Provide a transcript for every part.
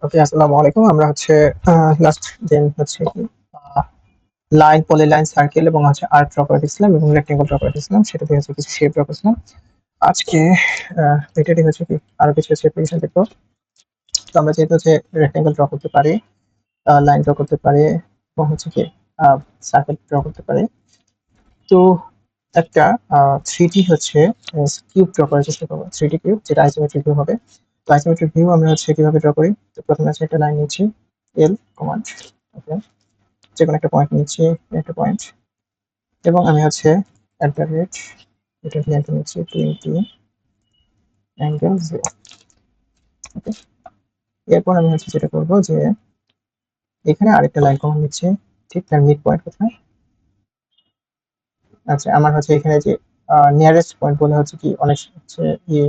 ওকে, আসসালামু আলাইকুম। আমরা হচ্ছে লাস্ট দিন হচ্ছে কি লাইন, পলিলাইন, সার্কেল এবং হচ্ছে আর্ক ড্র করে দিয়েছিলাম এবং রেক্টেঙ্গল ড্র করে দিয়েছিলাম। সেটাতে হচ্ছে কিছু শেপ ড্র করেছিলাম। আজকে এটারই হচ্ছে কি আরো কিছু শেপ রিলেশন দেখবো। তো আমরা যেহেতু হচ্ছে রেক্টেঙ্গল ড্র করতে পারি, লাইন ড্র করতে পারি এবং হচ্ছে কি সার্কেল ড্র করতে পারি। তো একটা 3D হচ্ছে কিউব ড্র করার চেষ্টা করবো। 3D কিউব যেটা আইসোমেট্রিক ভিউ হবে। তো আইসোমেট্রিক ভিউ আমরা হচ্ছে কিভাবে ড্র করি? তো প্রথমে হচ্ছে একটা লাইন নিচ্ছি, এল কমান্ড। ওকে, যেকোনো একটা পয়েন্ট নিচ্ছি, একটা পয়েন্ট, এবং আমি হচ্ছে অ্যাট দ্য রেট এটা লেন্থ নিচ্ছি 20 অ্যাঙ্গেল 0। ওকে, এরপর আমি হচ্ছে যেটা করবো যে এখানে আরেকটা লাইন কমান নিচ্ছি, ঠিক তার মিড পয়েন্ট কোথায়। আচ্ছা, আমার হচ্ছে এখানে যে নিয়ারেস্ট পয়েন্ট বলে হচ্ছে কি অনেক হচ্ছে ইয়ে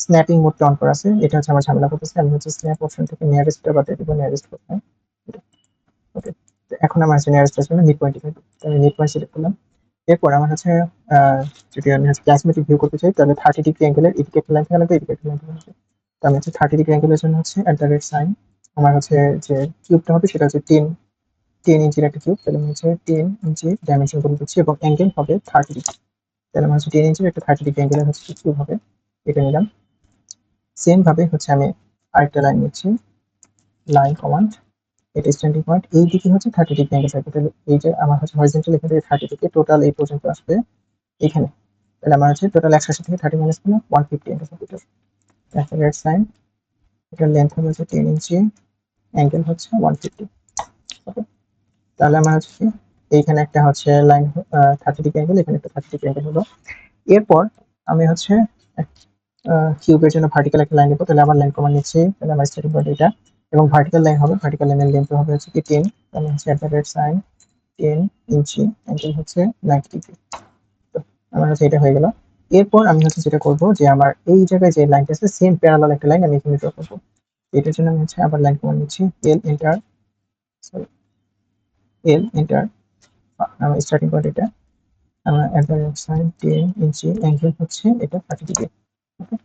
স্ন্যাপিং মোডটা অন করা আছে, এটা হচ্ছে আমার ঝামেলা করতেছে। আমি হচ্ছে স্ন্যাপ অপশন থেকে নিয়ারেস্টটা বাদ দিব, নিয়ারেস্ট কোথায়। ওকে, তো এখন আমার হচ্ছে নিয়ারেস্ট আসবে না, মিড পয়েন্ট এখানে। তো আমি মিড পয়েন্ট সিলেক্ট করলাম। এরপর আমার হচ্ছে যদি আমি হচ্ছে প্লাজমেটিক ভিউ করতে চাই তাহলে 30 ডিগ্রি অ্যাঙ্গেলের এদিকে একটা লাইন থাকা লাগবে, এদিকে একটা লাইন থাকা লাগবে। তো আমি হচ্ছে 30 ডিগ্রি অ্যাঙ্গেলের জন্য হচ্ছে অ্যাট দ্য রেট সাইন। আমার হচ্ছে যে কিউবটা হবে সেটা হচ্ছে 10 ইঞ্চির একটা কিউব, তাহলে আমি হচ্ছে 10 ইঞ্চি ডাইমেনশন করে দিচ্ছি এবং অ্যাঙ্গেল হবে 30 ডিগ্রি। তাহলে আমার হচ্ছে 10 ইঞ্চির একটা 30 ডিগ্রি অ্যাঙ্গেলের হচ্ছে কিউব হবে, এটা নিলাম। সেম ভাবে হচ্ছে আমি আরেকটা লাইন নিচ্ছি, লাইন কমান্ড, এটা স্ট্যান্ডিং পয়েন্ট, এই দিকে হচ্ছে 30 ডিগ্রি অ্যাঙ্গেল থাকবে। তাহলে এই যে আমার হচ্ছে হরিজন্টাল এখান থেকে 30 থেকে টোটাল এই পর্যন্ত আসবে এখানে। তাহলে আমার হচ্ছে টোটাল 180 থেকে 30 মাইনাস করলে 150 অ্যাঙ্গেল হবে। একটা রেড সাইন, এটার লেন্থ হবে হচ্ছে 10 ইঞ্চি, অ্যাঙ্গেল হচ্ছে 150। ওকে, তাহলে আমার হচ্ছে কি এইখানে একটা হচ্ছে লাইন 30 ডিগ্রি অ্যাঙ্গেল, এখানে একটা 30 ডিগ্রি অ্যাঙ্গেল হলো। এরপর আমি হচ্ছে কিউবের জন্য ভার্টিক্যাল একটা লাইন নেবো, তাহলে আবার লাইন কমান নিচ্ছি। তাহলে আমার স্টার্টিং পয়েন্ট এটা এবং ভার্টিক্যাল লাইন হবে, ভার্টিক্যাল লাইনের লেন্থ হবে হচ্ছে কি 10। তাহলে হচ্ছে একটা রেড সাইন 10 ইঞ্চি, অ্যাঙ্গেল হচ্ছে 90 ডিগ্রি। তো আমার হচ্ছে এটা হয়ে গেল। এরপর আমি হচ্ছে যেটা করবো যে আমার এই জায়গায় যে লাইনটা আছে সেম প্যারালাল একটা লাইন আমি এখানে ড্র করবো। এটার জন্য আমি হচ্ছে আবার লাইন কমান নিচ্ছি, L enter, sorry L enter, আমার স্টার্টিং পয়েন্ট এটা, আমার at the rate sign 10 inch, angle হচ্ছে এটা 30 ডিগ্রি। ওকে,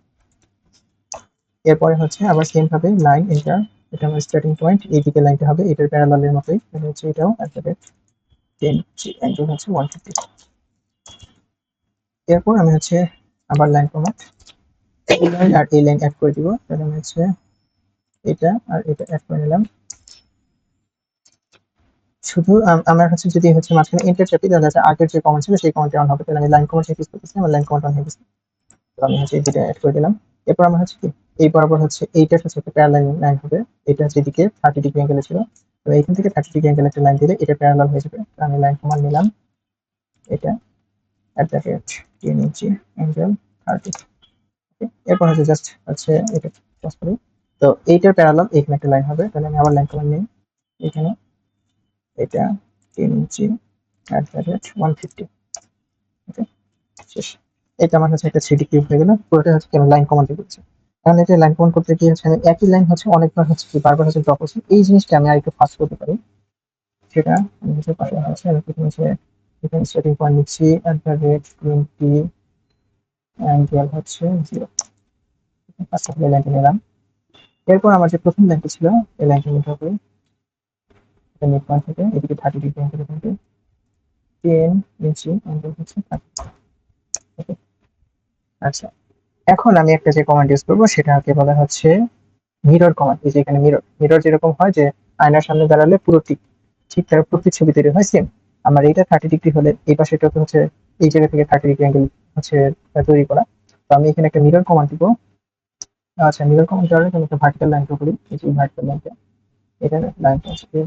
এরপরে হচ্ছে আবার সেম ভাবে লাইন এন্টার, এটা আমার স্টার্টিং পয়েন্ট, এইদিকে লাইনটা হবে এটার প্যারালালের মতোই, তাহলে হচ্ছে এটাও এট দ্য রেট 10 ইঞ্চি, অ্যাঙ্গেল হচ্ছে 150। এরপর আমি হচ্ছে আবার লাইন কমান্ড, এই লাইন আর এই লাইন অ্যাড করে দিব। তাহলে আমি হচ্ছে এটা আর এটা অ্যাড করে নিলাম। শুধু আমার হচ্ছে যদি হচ্ছে মাঝখানে এন্টার চাপি তাহলে হচ্ছে আগের যে কমান্ড ছিল সেই কমান্ডটা অন হবে। তাহলে আমি লাইন কমান্ড ইউজ করতেছি, আমার লাইন কমান্ড অন হয়ে গেছে। তো আমি হচ্ছে এটা অ্যাড করে দিলাম। এরপর আমার হচ্ছে কি এই বরাবর হচ্ছে এইটার হচ্ছে একটা প্যারালাল লাইন হবে, এটা হচ্ছে এদিকে 30 ডিগ্রি অ্যাঙ্গেলে ছিল। তো এইখান থেকে 30 ডিগ্রি অ্যাঙ্গেল একটা লাইন দিলে এটা প্যারালাল হয়ে যাবে। তো আমি লাইন কমান্ড নিলাম, এটা at the rate 10 inch, angle 30। এরপর হচ্ছে জাস্ট হচ্ছে এটা ক্রস করি। তো এইটার প্যারালাল এখানে একটা লাইন হবে, তাহলে আমি আবার লাইন কমান্ড নিই, এখানে এটা 10 ইঞ্চি অ্যাট দ্য রেট 150। ওকে, শেষ। এটা আমার হচ্ছে একটা 3D কিউব হয়ে গেল। পুরোটা হচ্ছে আমি লাইন কমান্ড দিয়ে দিচ্ছি। কারণ এটা লাইন কমান্ড করতে গিয়ে হচ্ছে আমি একই লাইন হচ্ছে অনেকবার হচ্ছে কি বারবার হচ্ছে ড্র করছি, এই জিনিসটা আমি আর একটু ফাস্ট করতে পারি। সেটা আমি হচ্ছে পাশে হচ্ছে আমি প্রথমে হচ্ছে এখানে স্টার্টিং পয়েন্ট নিচ্ছি অ্যাট দ্য রেট 20, অ্যাঙ্গেল হচ্ছে 0। ফার্স্ট অফ লাইনটা নিলাম। এরপর আমার যে প্রথম লাইনটা ছিল এই লাইনটা নিতে হবে, এটা মিড পয়েন্ট থেকে এদিকে 30 ডিগ্রি অ্যাঙ্গেল থেকে 10 ইঞ্চি, অ্যাঙ্গেল হচ্ছে 30। ওকে, আচ্ছা, এখন আমি একটা যে কমান্ড ইউজ করবো সেটাকে বলা হচ্ছে মিরর কমান্ড। এই যে এখানে মিরর, মিরর যেরকম হয় যে আয়নার সামনে দাঁড়ালে পুরো ঠিক ঠিক তার প্রতিচ্ছবি তৈরি হয়, সেম আমার এটা 30 ডিগ্রি হলে এই পাশেটা হচ্ছে এই জায়গা থেকে 30 ডিগ্রি অ্যাঙ্গেল হচ্ছে তৈরি করা। তো আমি এখানে একটা মিরর কমান্ড দিব। আচ্ছা, মিরর কমান্ড দেওয়ার জন্য একটা ভার্টিক্যাল লাইন ড্র করি, এই যে ভার্টিক্যাল লাইনটা, এটা লাইনটা হচ্ছে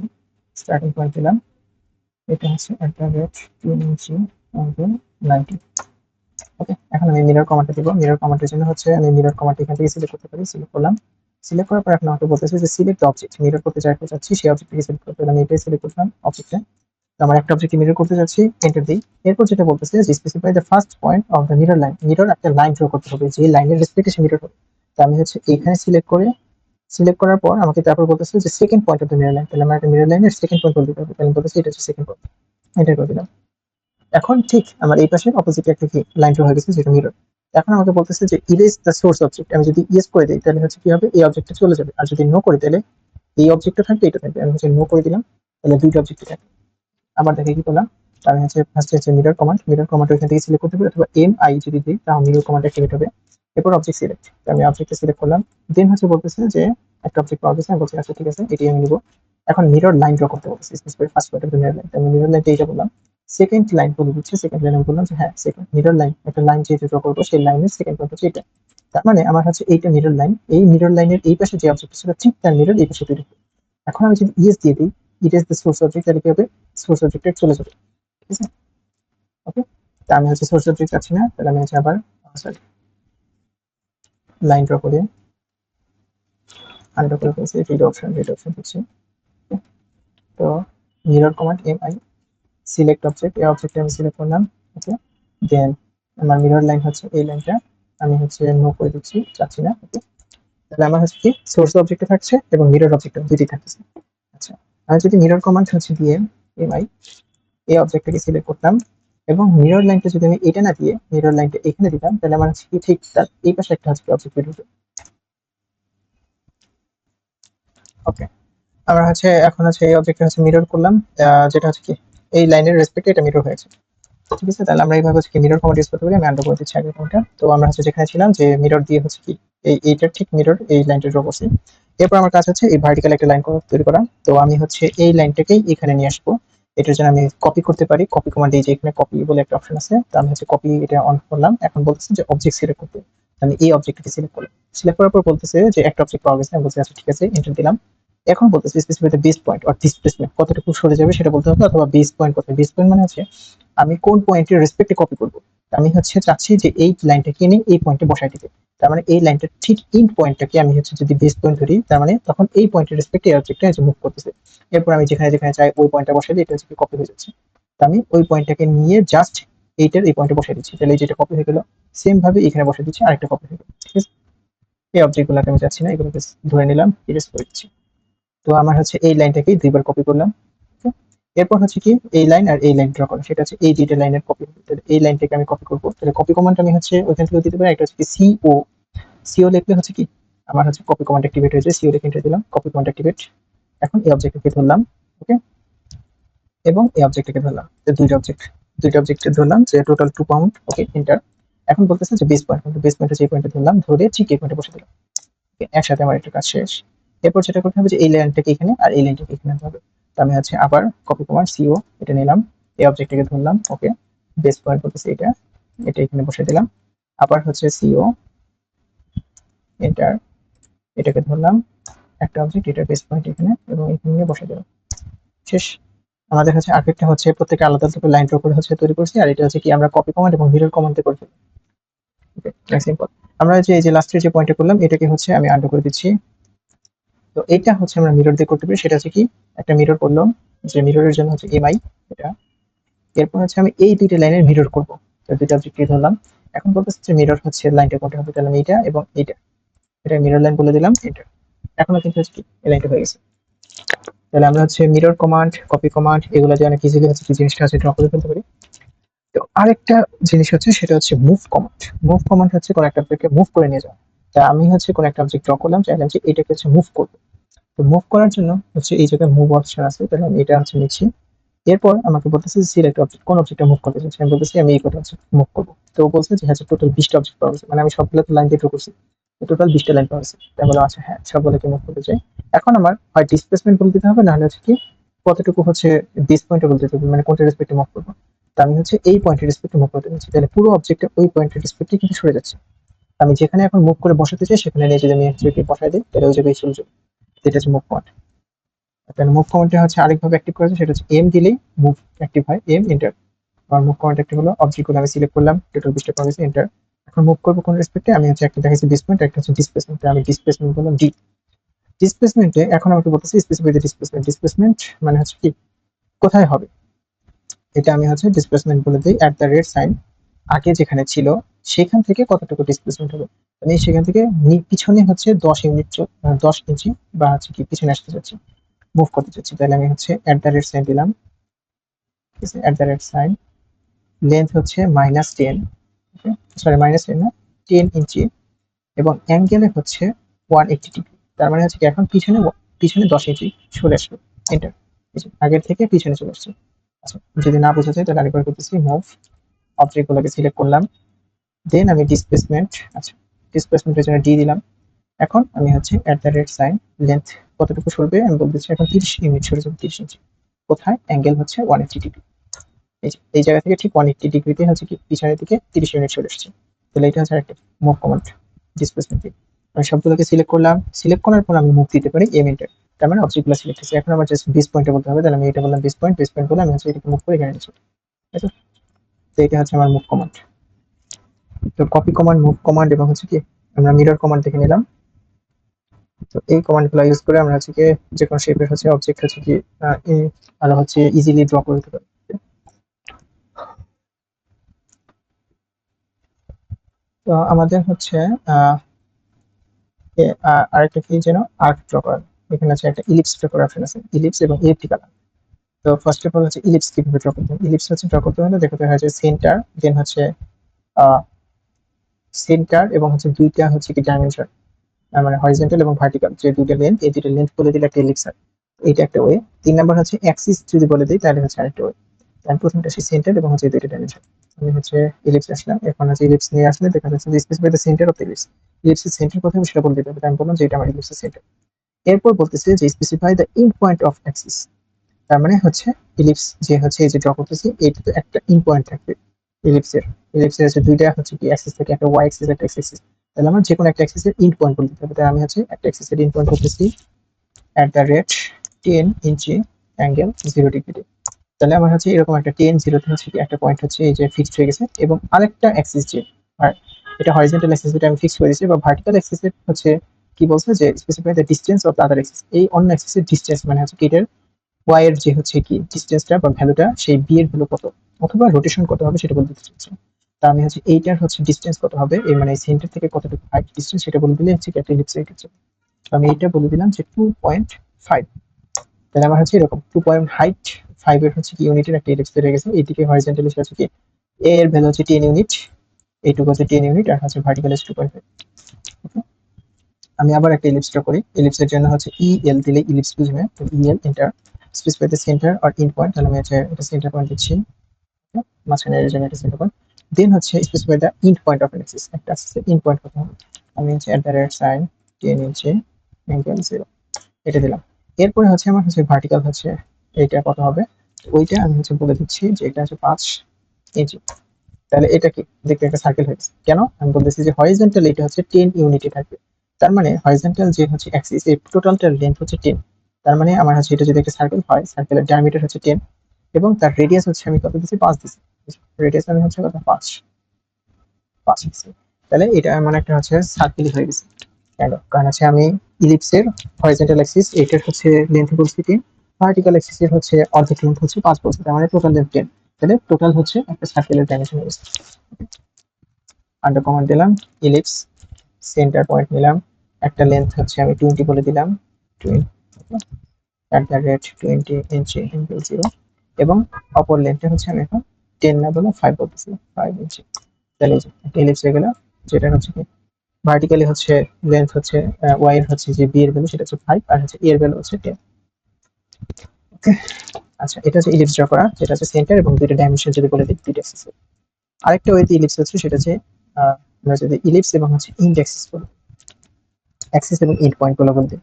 স্টার্টিং পয়েন্ট দিলাম, এটা হচ্ছে এট দ্য রেট 10 ইঞ্চি, অ্যাঙ্গেল 90। ওকে, এখন আমি মিরর কমান্ডটা দিব। মিরর কমান্ডের জন্য হচ্ছে আমি মিরর কমান্ড এখান থেকে সিলেক্ট করতে পারি, সিলেক্ট করলাম। সিলেক্ট করার পর এখন আমাকে বলতেছে যে সিলেক্ট অবজেক্ট, মিরর করতে চাচ্ছি সেই অবজেক্টটাকে সিলেক্ট করতে হবে। আমি এটাই সিলেক্ট করলাম অবজেক্টে। তো আমার একটা অবজেক্টকে মিরর করতে যাচ্ছি, এন্টার দিই। এরপর যেটা বলতেছে যে specify the first point of the mirror line, mirror একটা লাইন ড্র করতে হবে যে লাইনের রেসপেক্টে সে মিরর হবে। তো আমি হচ্ছে এখানে সিলেক্ট করে, সিলেক্ট করার পর আমাকে তারপর বলতেছে যে second point of the mirror line, তাহলে আমার একটা মিরর লাইনের সেকেন্ড পয়েন্ট বলতে হবে, তাহলে বলতেছে এটা হচ্ছে সেকেন্ড পয়েন্ট, এন্টার করে দিলাম। এখন ঠিক আমার এই পাশে অপোজিটে একটা কি লাইন ড্র হয়ে গেছে যেটা মিরর। এখন আমাকে বলতেছে যে ইরেজ দ্য সোর্স অবজেক্ট। আমি যদি ইয়েস করে দিই তাহলে হচ্ছে কি হবে, এই অবজেক্টটা চলে যাবে, আর যদি নো করে তাহলে এই অবজেক্টটা থাকবে, এটা থাকবে। আমি হচ্ছে নো করে দিলাম, তাহলে দুইটা অবজেক্ট থাকবে। আবার দেখে কি করলাম, আমি হচ্ছে ফার্স্টে হচ্ছে মিরর কমান্ড, মিরর কমান্ড ওইখান থেকে সিলেক্ট করতে হবে, অথবা MI যদি দিই তাহলে মিরর কমান্ড অ্যাক্টিভেট হবে। এরপর অবজেক্ট সিলেক্ট, আমি অবজেক্টটা সিলেক্ট করলাম। দেন হচ্ছে বলতেছে যে একটা অবজেক্ট পাওয়া গেছে, আমি বলছি আচ্ছা ঠিক আছে এটি আমি নিব। এখন মিরর লাইন ড্র করতে বলছি, specify first part of mirror line, আমি মিরর লাইনটা এইটা বললাম। সেকেন্ড লাইন বলে দিচ্ছে, সেকেন্ড লাইন আমি বললাম যে হ্যাঁ সেকেন্ড মিরর লাইন, একটা লাইন যেটা ড্র করবো সেই লাইনের সেকেন্ড পার্ট হচ্ছে এটা। তার মানে আমার হচ্ছে এইটা মিরর লাইন, এই মিরর লাইনের এই পাশে যে অবজেক্ট ছিল ঠিক তার মিরর এই পাশে তৈরি। এখন আমি যদি ইয়েস দিয়ে দিই, it is the source object, তাহলে কি হবে, সোর্স অবজেক্টে চলে যাবে। ঠিক আছে, ওকে। তা আমি হচ্ছে সোর্স অবজেক্ট চাচ্ছি না, তাহলে আমি হচ্ছে আবার সরি লাইন ড্র করে আনড্র করে ফেলছি, রিড অপশন হচ্ছে। তো mirror command MI select object, এই অবজেক্টে আমি সিলেক্ট করলাম, ওকে। দেন আমার মিরর লাইন হচ্ছে এই লাইনটা, আমি হচ্ছে নো করে দিচ্ছি, চাচ্ছি না, ওকে। তাহলে আমার হচ্ছে কি সোর্স অবজেক্টে থাকছে এবং মিরর অবজেক্টে দুইটি থাকতেছে। আচ্ছা, আমি যদি মিরর কমান্ড হচ্ছে দিয়ে MI এই অবজেক্টটাকে সিলেক্ট করতাম, এবং মিরর লাইনটা যদি আমি এটা না দিয়ে মিরর লাইনটা এখানে দিতাম, তাহলে আমার হচ্ছে কি ঠিক তার এই পাশে একটা হচ্ছে অবজেক্ট বের হবে। ওকে, আমরা হচ্ছে এখন হচ্ছে এই অবজেক্টটা হচ্ছে মিরর করলাম, যেটা হচ্ছে কি এই লাইনের রেসপেক্টে এটা মিরর হয়েছে। ঠিক আছে, তাহলে আমরা এইভাবে হচ্ছে কি মিরর কমান্ড ইউজ করতে পারি। আমি আন্ডার করে দিচ্ছি আগের কোনটা। তো আমরা হচ্ছে যেখানে ছিলাম যে মিরর দিয়ে হচ্ছে কি এইটার ঠিক মিরর এই লাইনটা ড্র করছি। এরপর আমার কাজ হচ্ছে এই ভার্টিক্যাল একটা লাইন তৈরি করা। তো আমি হচ্ছে এই লাইনটাকেই এখানে নিয়ে আসবো। এটার জন্য আমি কপি করতে পারি, কপি কমান্ড, এই যে এখানে কপি বলে একটা অপশন আছে, তো আমি হচ্ছে কপি এটা অন করলাম। এখন বলতেছে যে অবজেক্ট সিলেক্ট করতে, আমি এই অবজেক্টটাকে সিলেক্ট করলাম। সিলেক্ট করার পর বলতেছে যে একটা অবজেক্ট পাওয়া গেছে, আমি বলছি আচ্ছা ঠিক আছে, এন্টার দিলাম। এখন বলতেছে specify the base point or displacement, কতটুকু সরে যাবে সেটা বলতে হবে, অথবা বেস পয়েন্ট কোথায়। বেস পয়েন্ট মানে হচ্ছে আমি কোন পয়েন্টের রেসপেক্টে কপি করব। আমি হচ্ছে চাচ্ছি যে এই লাইনটাকে এনে এই পয়েন্টে বসাই দিতে। তার মানে এই লাইনটার ঠিক ইন্ড পয়েন্টটাকে আমি হচ্ছে যদি বেস পয়েন্ট ধরি, তার মানে তখন এই পয়েন্টের রেসপেক্টে এই অবজেক্টটা হচ্ছে মুভ করতেছে। এরপর আমি যেখানে যেখানে চাই ওই পয়েন্টটা বসাই দিই, এটা হচ্ছে কপি হয়ে যাচ্ছে। তো আমি ওই পয়েন্টটাকে নিয়ে জাস্ট এইটার এই পয়েন্টে বসাই দিচ্ছি, তাহলে যেটা কপি হয়ে গেল সেম ভাবে এখানে বসাই দিচ্ছি, আরেকটা কপি হয়ে গেল। ঠিক আছে, এই অবজেক্টগুলোকে আমি চাচ্ছি না, এগুলোকে ধরে নিলাম, ইরেজ করে দিচ্ছি। তো আমার হচ্ছে এই লাইনটাকে দুইবার কপি করলাম। এরপর হচ্ছে কি এই লাইন আর এই লাইন ড্র করা, সেটা হচ্ছে এই দুইটা লাইনের কপি। এই লাইনটাকে আমি কপি করবো, তাহলে কপি কমান্ড আমি হচ্ছে ওইখান থেকে দিতে পারি। একটা হচ্ছে কি সিও, সিও লিখলে হচ্ছে কি আমার হচ্ছে কপি কমান্ড অ্যাক্টিভেট হয়েছে, সিও লিখে এন্টার দিলাম, কপি কমান্ড অ্যাক্টিভেট। এখন এই অবজেক্টটাকে ধরলাম, ওকে, এবং এই অবজেক্টটাকে ধরলাম, দুইটা অবজেক্ট ধরলাম যে টোটাল 2 পাউন্ড, ওকে এন্টার। এখন বলতেছে যে বেস পয়েন্ট, বেস পয়েন্টে যে পয়েন্টে ধরলাম ধরে ঠিক এই পয়েন্টে বসে দিলাম। একসাথে আমার একটা কাজ শেষ। এরপর যেটা করতে হবে যে এই লাইনটাকে এখানে আর এই লাইনটাকে এখানে আনতে হবে। তো আমি হচ্ছে আবার কপি কমান্ড সিও এটা নিলাম, এই অবজেক্টটাকে ধরলাম, ওকে। বেস পয়েন্ট বলতেছে এটা, এটা এখানে বসে দিলাম। আবার হচ্ছে সিও এন্টার, এটাকে ধরলাম, একটা অবজেক্ট এটা বেস পয়েন্ট এখানে, এবং এখানে নিয়ে বসে দিলাম। শেষ। আমাদের হচ্ছে আর্কিটেক্টটা হচ্ছে প্রত্যেকটা আলাদা আলাদা লাইন ড্র করে হচ্ছে তৈরি করছি, আর এটা হচ্ছে কি আমরা কপি কমান্ড এবং মিরর কমান্ড দিয়ে করছি। ওকে, সিম্পল। আমরা যে এই যে লাস্টের যে পয়েন্টটা করলাম এটাকে হচ্ছে আমি আন্ডু করে দিচ্ছি। তো এটা হচ্ছে আমরা মিরর দিয়ে করতে পারি, সেটা হচ্ছে কি একটা মিরর করলাম, যে মিররের জন্য হচ্ছে MI এটা। এরপর হচ্ছে আমি এই দুইটা লাইনের মিরর করব, তো দুইটা অবজেক্ট ধরলাম। এখন বলতেছে যে মিরর হচ্ছে লাইনটা কোনটা হবে, তাহলে আমি এটা এবং এইটা, এটা মিরর লাইন বলে দিলাম, এটা। এখন কিন্তু হচ্ছে কি এই লাইনটা হয়ে গেছে। তাহলে আমরা হচ্ছে মিরর কমান্ড, কপি কমান্ড, এগুলো দিয়ে অনেক ইজিলি হচ্ছে কি জিনিসটা আছে ড্র করে ফেলতে পারি। তো আরেকটা জিনিস হচ্ছে সেটা হচ্ছে মুভ কমান্ড। মুভ কমান্ড হচ্ছে কোন একটা অবজেক্টকে মুভ করে নিয়ে যাওয়া। তা আমি হচ্ছে কোন একটা অবজেক্ট ড্র করলাম, চাইলাম যে এটাকে হচ্ছে মুভ করবো। তো মুভ করার জন্য হচ্ছে এই জায়গায় মুভ অপশন আছে, তাহলে আমি এটা হচ্ছে নিচ্ছি। এরপর আমাকে বলতেছে সিলেক্ট অবজেক্ট, কোন অবজেক্টটা মুভ করতে চাচ্ছি, আমি বলতেছি আমি এই কটা অবজেক্ট মুভ করবো। তো বলছে যে হ্যাঁ টোটাল 20টা অবজেক্ট পাওয়া গেছে, মানে আমি সবগুলো লাইন দিয়ে ড্র করছি, টোটাল 20টা লাইন পাওয়া গেছে। তাই বললাম আচ্ছা হ্যাঁ সবগুলোকে মুভ করতে চাই। এখন আমার হয় ডিসপ্লেসমেন্ট বলে দিতে হবে, নাহলে হচ্ছে কি কতটুকু হচ্ছে বেস পয়েন্টে বলতে হবে, মানে কোনটা রেসপেক্টে মুভ করবো। তো আমি হচ্ছে এই পয়েন্টের রেসপেক্টে মুভ করতে চাচ্ছি, তাহলে পুরো অবজেক্টটা ওই পয়েন্টের রেসপেক্টে কিন্তু সরে যাচ্ছে। আমি যেখানে এখন মুভ করে বসাতে চাই সেখানে নিয়ে যদি আমি হচ্ছে বসাই দিই, তাহলে ওই জায়গায় চলে যাবে। এটা হচ্ছে মুভ পয়েন্ট। তাহলে মুভ কমান্ডটা হচ্ছে আরেকভাবে অ্যাক্টিভ করা যায়, সেটা হচ্ছে এম দিলেই মুভ অ্যাক্টিভ হয়, এম এন্টার। আমার মুভ কমান্ড অ্যাক্টিভ হলো, অবজেক্টগুলো আমি সিলেক্ট করলাম, টোটাল 20টা পাওয়া গেছে, এন্টার। এখন মুভ করবো কোন রেসপেক্টে, আমি হচ্ছে একটা দেখাচ্ছি ডিসপ্লেসমেন্ট, একটা হচ্ছে ডিসপ্লেসমেন্ট, আমি ডিসপ্লেসমেন্ট বললাম ডি। ডিসপ্লেসমেন্টে এখন আমাকে বলতেছি স্পেসিফাই দ্য ডিসপ্লেসমেন্ট, ডিসপ্লেসমেন্ট মানে হচ্ছে কি কোথায় হবে, এটা আমি হচ্ছে ডিসপ্লেসমেন্ট বলে দিই অ্যাট দ্য রেট সাইন, আগে যেখানে ছিল সেখান থেকে কতটুকু ডিসপ্লেসমেন্ট হবে। আমি সেখান থেকে পিছনে হচ্ছে 10 ইউনিট 10 ইঞ্চি বা হচ্ছে কি পিছনে আসতে চাচ্ছি, মুভ করতে চাচ্ছি, তাহলে আমি হচ্ছে অ্যাট দ্য রেট সাইন দিলাম। ঠিক আছে, at the rate sign, length হচ্ছে -10, সরি -10 না, 10 ইঞ্চি এবং অ্যাঙ্গেলে হচ্ছে 180 ডিগ্রি। তার মানে হচ্ছে কি এখন পিছনে পিছনে 10 ইঞ্চি সরে আসবে। এন্টার, আগের থেকে পিছনে চলে আসছে। আচ্ছা, যদি না বোঝা যায় তাহলে আরেকবার করতেছি, মুভ, অবজেক্টগুলোকে সিলেক্ট করলাম, দেন আমি ডিসপ্লেসমেন্ট, আচ্ছা ডিসপ্লেসমেন্টের জন্য ডি দিলাম। এখন আমি হচ্ছে @সাইন লেন্থ কতটুকু সরবে আমি বলতেছি, এখন 30 ইউনিট সরে যাবে, 30 ইঞ্চি। কোথায়? অ্যাঙ্গেল হচ্ছে 180 ডিগ্রি। এই জায়গা থেকে ঠিক 180 ডিগ্রিতে হচ্ছে কি পিছনের দিকে 30 ইউনিট চলে এসেছে। তাহলে এটা হচ্ছে একটা মুভ কমান্ড, ডিসপ্লেসমেন্ট। আমি সবগুলোকে সিলেক্ট করলাম, সিলেক্ট করার পর আমি মুভ দিতে পারি এম এন্টার। তার মানে অবজেক্টগুলো সিলেক্ট হয়েছে। এখন আমার জাস্ট 20 পয়েন্টে বলতে হবে, তাহলে আমি এটা বললাম 20 পয়েন্ট, 20 পয়েন্ট বলে আমি হচ্ছে এটাকে মুভ করে এখানে নিচ্ছি। তো এটা হচ্ছে আমার মুভ কমান্ড। তো কপি কমান্ড, মুভ কমান্ড এবং হচ্ছে কি আমরা মিরর কমান্ড দেখে নিলাম। তো এই কমান্ডগুলো ইউজ করে আমরা হচ্ছে কি যে কোনো শেপের হচ্ছে অবজেক্ট হচ্ছে কি আর হচ্ছে ইজিলি ড্র করে দিতে পারি। তো আমাদের হচ্ছে আরেকটা কি যেন আর্ক ড্র করা, এখানে আছে একটা ইলিপস ড্র করার অপশন আছে, ইলিপস এবং এলিপ্টিক্যাল। তো ফার্স্ট অফ অল হচ্ছে ইলিপস কিভাবে ড্র করতে হবে। ইলিপস হচ্ছে ড্র করতে হলে দেখতে হয় যে সেন্টার, দেন হচ্ছে সেন্টার এবং হচ্ছে দুইটা হচ্ছে কি ডাইমেনশন, মানে হরিজন্টাল এবং ভার্টিক্যাল যে দুইটা লেন্থ, এই দুইটা লেন্থ বলে দিলে একটা ইলিপস হয়, এইটা একটা ওয়ে। 3 নাম্বার হচ্ছে অ্যাক্সিস যদি বলে দিই তাহলে হচ্ছে আরেকটা ওয়ে। আমি প্রথমটা হচ্ছে সেন্টার এবং হচ্ছে দুইটা ডাইমেনশন। আমি হচ্ছে ইলিপস আসলাম, এখন হচ্ছে ইলিপস নিয়ে আসলে দেখা যাচ্ছে যে specify the centre of the ellipse. ইলিপসের সেন্টার কোথায় সেটা বলে দিতে হবে, আমি বললাম যে এটা আমার ইলিপসের সেন্টার। এরপর বলতেছে যে specify the end point of Axis. তার মানে হচ্ছে ইলিপস যে হচ্ছে এই যে ড্র করতেছি এইটাতে একটা ইন পয়েন্ট থাকবে ইলিপসের। ইলিপসের হচ্ছে দুইটা হচ্ছে কি অ্যাক্সিস থেকে, একটা ওয়াই অ্যাক্সিস একটা এক্স অ্যাক্সিস। তাহলে আমার যে কোনো একটা অ্যাক্সিসের ইন পয়েন্ট বলে দিতে হবে। তাহলে আমি হচ্ছে একটা অ্যাক্সিসের ইন পয়েন্ট করতেছি @10 ইঞ্চি অ্যাঙ্গেল 0 ডিগ্রি। তাহলে আমার হচ্ছে এরকম একটা 10 0 তে হচ্ছে কি একটা পয়েন্ট হচ্ছে এই যে ফিক্সড হয়ে গেছে, এবং আরেকটা অ্যাক্সিস যে আর এটা হরিজন্টাল অ্যাক্সিস যেটা আমি ফিক্স করে দিয়েছি, বা ভার্টিক্যাল অ্যাক্সিসের হচ্ছে কি বলছে যে specify the distance of the other Axis. এই অন্য অ্যাক্সিসের ডিসটেন্স মানে হচ্ছে কি এটার ওয়াই এর যে হচ্ছে কি ডিসটেন্সটা বা ভ্যালুটা, সেই বি এর ভ্যালু কত অথবা রোটেশন কত হবে সেটা বলতে চাচ্ছি। তা আমি হচ্ছে এইটার হচ্ছে ডিসটেন্স কত হবে, এই মানে সেন্টার থেকে কতটুকু হাইট ডিসটেন্স সেটা বলে দিলে হচ্ছে একটা ইলিপস এর ক্ষেত্রে। আমি এইটা বলে দিলাম যে 2.5। তাহলে আমার হচ্ছে এরকম 2.5 এর হচ্ছে কি ইউনিটের একটা ইলিপস তৈরি হয়ে গেছে। এইদিকে হরিজন্টালি হচ্ছে কি এ এর ভ্যালু হচ্ছে 10 ইউনিট, এইটুকু হচ্ছে 10 ইউনিট, আর হচ্ছে ভার্টিক্যাল 2.5। আমি আবার একটা ইলিপস ড্র করি। ইলিপসের জন্য হচ্ছে ইএল দিলে ইলিপস বুঝবে। তো El enter, specify the centre or in point. তাহলে আমি হচ্ছে এটা সেন্টার পয়েন্ট দিচ্ছি, মাঝখানে এর জন্য একটা সেন্টার পয়েন্ট। দেন হচ্ছে specify the end point of axis, একটা অ্যাক্সিসের ইন পয়েন্ট কত হবে। আমি হচ্ছে @সাইন 10 ইঞ্চি অ্যাঙ্গেল 0 এটা দিলাম। এরপরে হচ্ছে আমার হচ্ছে ভার্টিক্যাল হচ্ছে এইটা কত হবে, ওইটা আমি হচ্ছে বলে দিচ্ছি যে এটা হচ্ছে 5 ইঞ্চি। তাহলে এটা কি দেখতে একটা সার্কেল হয়ে গেছে। কেন আমি বলতেছি যে হরিজন্টাল এটা হচ্ছে 10 ইউনিটে থাকবে। তার মানে হরিজন্টাল যে হচ্ছে অ্যাক্সিস এর টোটালটার লেন্থ হচ্ছে 10। তার মানে আমার হচ্ছে এটা যদি একটা সার্কেল হয়, সার্কেলের ডায়ামিটার হচ্ছে 10 এবং তার রেডিয়াস হচ্ছে আমি কত দিচ্ছি 5 দিচ্ছি। রেডিয়াস আমি হচ্ছে কত 5 দিচ্ছি। তাহলে এটা এমন একটা হচ্ছে সার্কেলই হয়ে গেছে। কেন? কারণ হচ্ছে আমি ইলিপসের হরিজন্টাল অ্যাক্সিস এটার হচ্ছে লেন্থ বলছি 10, ভার্টিক্যাল অ্যাক্সিস এর হচ্ছে অর্ধেক লেন্থ হচ্ছে 5 বলছি, তার মানে টোটাল লেন্থ 10। তাহলে টোটাল হচ্ছে একটা সার্কেলের ডাইমেনশন হয়ে গেছে। আন্ডার কমান্ড দিলাম ইলিপস, সেন্টার পয়েন্ট নিলাম, একটা লেন্থ হচ্ছে আমি 20 বলে দিলাম, 20 @20 ইঞ্চি অ্যাঙ্গেল 0, এবং অপর লেন্থটা হচ্ছে আমি এখন 10 না বলে 5 বলতেছি, 5 ইঞ্চি। তাহলে এই যে একটা ইলিপস হয়ে গেল, যেটা হচ্ছে কি ভার্টিক্যালি হচ্ছে লেন্থ হচ্ছে ওয়াই এর হচ্ছে যে বি এর ভ্যালু সেটা হচ্ছে 5, আর হচ্ছে এর ভ্যালু হচ্ছে 10। ওকে, আচ্ছা এটা হচ্ছে ইলিপস ড্র করা, যেটা হচ্ছে সেন্টার এবং দুইটা ডাইমেনশন যদি বলে দিই দুইটা অ্যাক্সিস। আরেকটা ওয়েতে ইলিপস হচ্ছে সেটা হচ্ছে আমরা যদি ইলিপস এবং হচ্ছে ইন্ড অ্যাক্সিস বলি, অ্যাক্সিস এবং এন্ড পয়েন্ট গুলো বলতে।